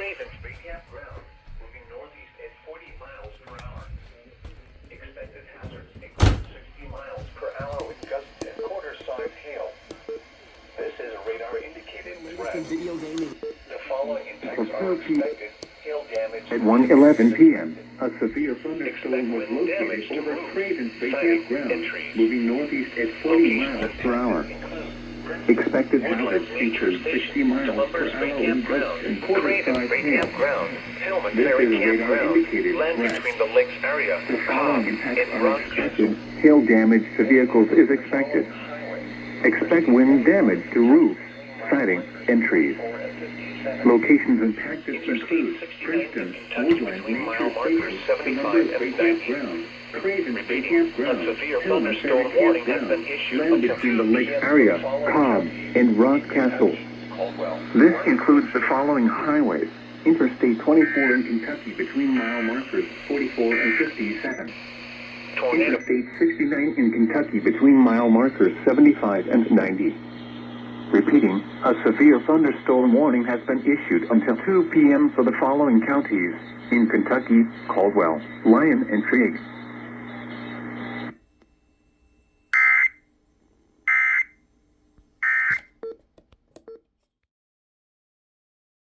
Craven, Spring Campground, moving northeast at 40 miles per hour. Expected hazards include 60 miles per hour with gusts and quarter-size hail. This is a radar-indicated threat. The following impacts are expected. Hail damage At 1:11 p.m., a severe thunderstorm was located over Craven State Campground, moving northeast at 40 miles per hour. Expected hazards include 60 miles per hour wind gusts and quarter-size hail. This is a radar-indicated threat. between the lakes area. The following impacts are expected. Hail damage to vehicles is expected. Expect wind damage to roofs, siding, and trees. Locations impacted include Princeton, Woodland Nature Station, Columbus State Campground, Craven State Campground, Hillman Ferry Campground, land between the lake area, Cobb, and Rock Castle. This includes the following highways: Interstate 24 in Kentucky between mile markers 44 and 57. Interstate 69 in Kentucky between mile markers 75 and 90. Repeating, a severe thunderstorm warning has been issued until 2 p.m. for the following counties: in Kentucky, Caldwell, Lyon, and Trigg.